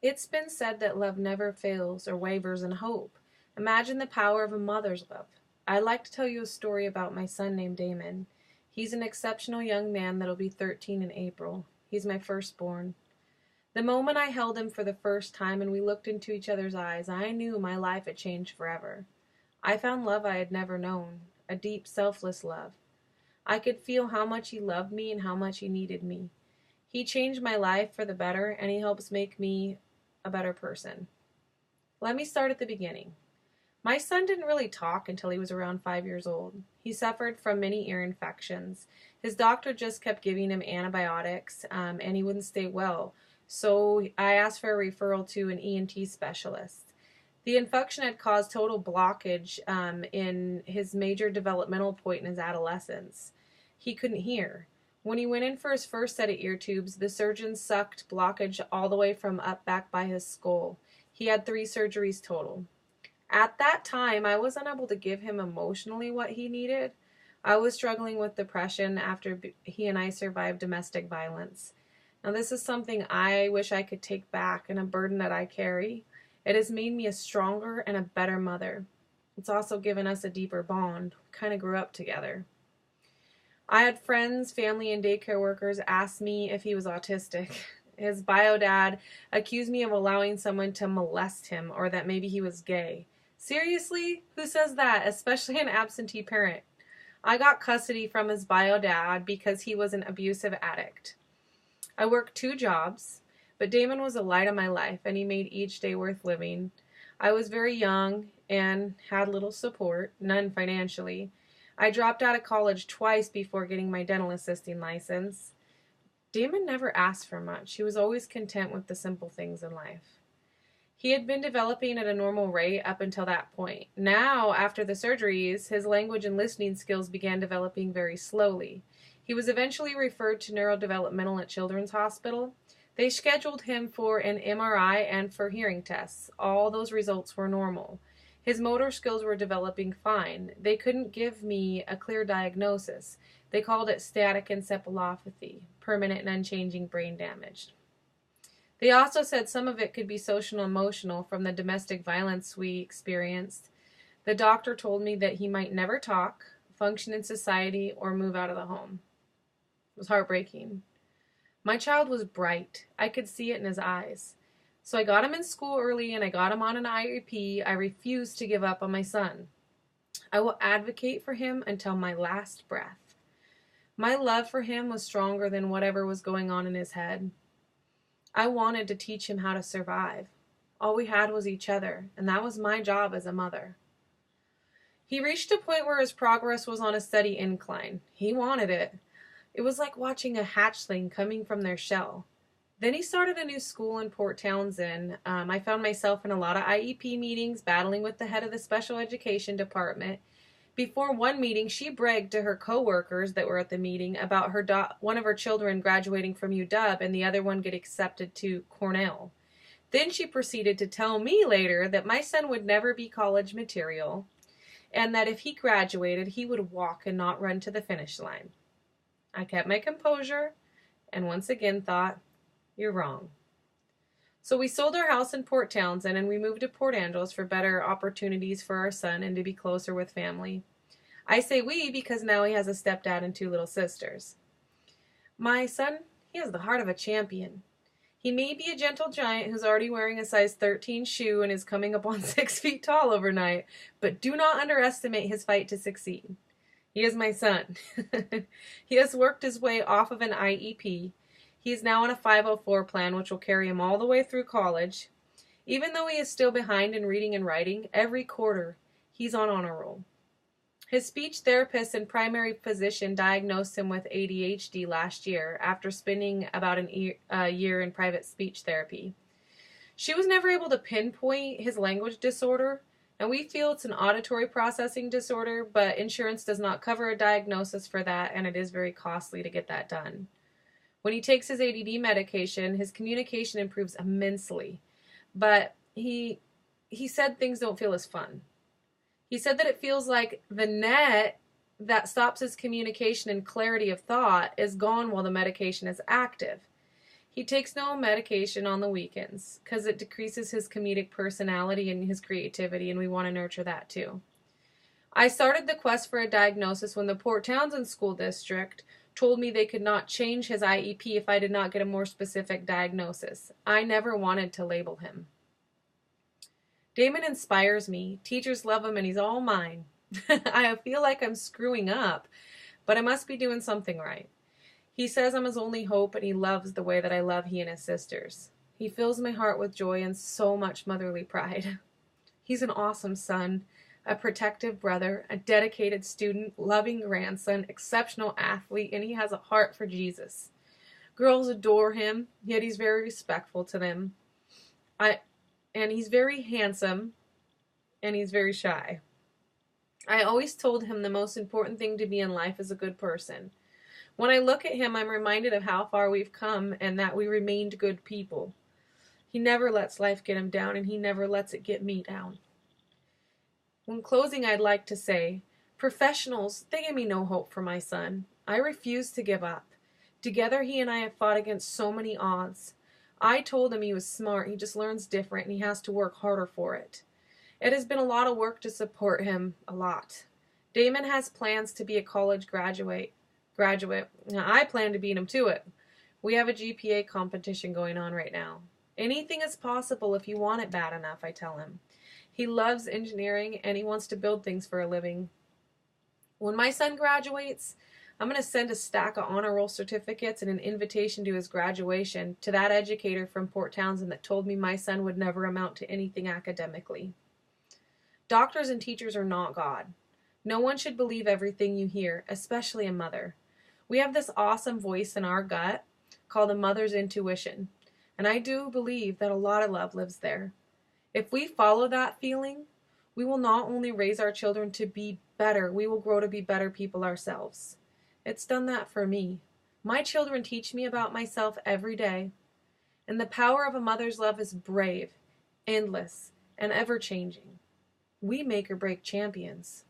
It's been said that love never fails or wavers in hope. Imagine the power of a mother's love. I'd like to tell you a story about my son named Damon. He's an exceptional young man that'll be 13 in April. He's my firstborn. The moment I held him for the first time and we looked into each other's eyes, I knew my life had changed forever. I found love I had never known, a deep, selfless love. I could feel how much he loved me and how much he needed me. He changed my life for the better, and he helps make me a better person. Let me start at the beginning. My son didn't really talk until he was around 5 years old. He suffered from many ear infections. His doctor just kept giving him antibiotics, and he wouldn't stay well. So I asked for a referral to an ENT specialist. The infection had caused total blockage in his major developmental point in his adolescence. He couldn't hear. When he went in for his first set of ear tubes, the surgeon sucked blockage all the way from up back by his skull. He had 3 surgeries total. At that time, I was unable to give him emotionally what he needed. I was struggling with depression after he and I survived domestic violence. Now, this is something I wish I could take back and a burden that I carry. It has made me a stronger and a better mother. It's also given us a deeper bond. We kind of grew up together. I had friends, family, and daycare workers ask me if he was autistic. His bio dad accused me of allowing someone to molest him or that maybe he was gay. Seriously? Who says that? Especially an absentee parent. I got custody from his bio dad because he was an abusive addict. I worked 2 jobs, but Damon was a light of my life and he made each day worth living. I was very young and had little support, none financially. I dropped out of college twice before getting my dental assisting license. Damon never asked for much. He was always content with the simple things in life. He had been developing at a normal rate up until that point. Now, after the surgeries, his language and listening skills began developing very slowly. He was eventually referred to neurodevelopmental at Children's Hospital. They scheduled him for an MRI and for hearing tests. All those results were normal. His motor skills were developing fine. They couldn't give me a clear diagnosis. They called it static encephalopathy, permanent and unchanging brain damage. They also said some of it could be social and emotional from the domestic violence we experienced. The doctor told me that he might never talk, function in society, or move out of the home. It was heartbreaking. My child was bright. I could see it in his eyes. So I got him in school early and I got him on an IEP. I refused to give up on my son. I will advocate for him until my last breath. My love for him was stronger than whatever was going on in his head. I wanted to teach him how to survive. All we had was each other, and that was my job as a mother. He reached a point where his progress was on a steady incline. He wanted it. It was like watching a hatchling coming from their shell. Then he started a new school in Port Townsend. I found myself in a lot of IEP meetings, battling with the head of the special education department. Before one meeting, she bragged to her coworkers that were at the meeting about one of her children graduating from UW and the other one get accepted to Cornell. Then she proceeded to tell me later that my son would never be college material and that if he graduated, he would walk and not run to the finish line. I kept my composure and once again thought, you're wrong. So we sold our house in Port Townsend and we moved to Port Angeles for better opportunities for our son and to be closer with family. I say we because now he has a stepdad and 2 little sisters. My son, he has the heart of a champion. He may be a gentle giant who's already wearing a size 13 shoe and is coming up on 6 feet tall overnight, but do not underestimate his fight to succeed. He is my son. He has worked his way off of an IEP. He is now on a 504 plan, which will carry him all the way through college. Even though he is still behind in reading and writing, every quarter he's on honor roll. His speech therapist and primary physician diagnosed him with ADHD last year after spending about a year in private speech therapy. She was never able to pinpoint his language disorder, and we feel it's an auditory processing disorder, but insurance does not cover a diagnosis for that, and it is very costly to get that done. When he takes his ADD medication, his communication improves immensely, but he said things don't feel as fun. He said that it feels like the net that stops his communication and clarity of thought is gone while the medication is active. He takes no medication on the weekends because it decreases his comedic personality and his creativity, and we want to nurture that too. I started the quest for a diagnosis when the Port Townsend School District told me they could not change his IEP if I did not get a more specific diagnosis. I never wanted to label him. Damon inspires me. Teachers love him and he's all mine. I feel like I'm screwing up, but I must be doing something right. He says I'm his only hope, and he loves the way that I love he and his sisters. He fills my heart with joy and so much motherly pride. He's an awesome son, a protective brother, a dedicated student, loving grandson, exceptional athlete, and he has a heart for Jesus. Girls adore him, yet he's very respectful to them. And he's very handsome, and he's very shy. I always told him the most important thing to be in life is a good person. When I look at him, I'm reminded of how far we've come and that we remained good people. He never lets life get him down, and he never lets it get me down. In closing, I'd like to say, professionals, they give me no hope for my son. I refuse to give up. Together, he and I have fought against so many odds. I told him he was smart, he just learns different, and he has to work harder for it. It has been a lot of work to support him, a lot. Damon has plans to be a college graduate. Now, I plan to beat him to it. We have a GPA competition going on right now. Anything is possible if you want it bad enough, I tell him. He loves engineering and he wants to build things for a living. When my son graduates, I'm going to send a stack of honor roll certificates and an invitation to his graduation to that educator from Port Townsend that told me my son would never amount to anything academically. Doctors and teachers are not God. No one should believe everything you hear, especially a mother. We have this awesome voice in our gut called a mother's intuition, and I do believe that a lot of love lives there. If we follow that feeling, we will not only raise our children to be better, we will grow to be better people ourselves. It's done that for me. My children teach me about myself every day, and the power of a mother's love is brave, endless, and ever-changing. We make or break champions.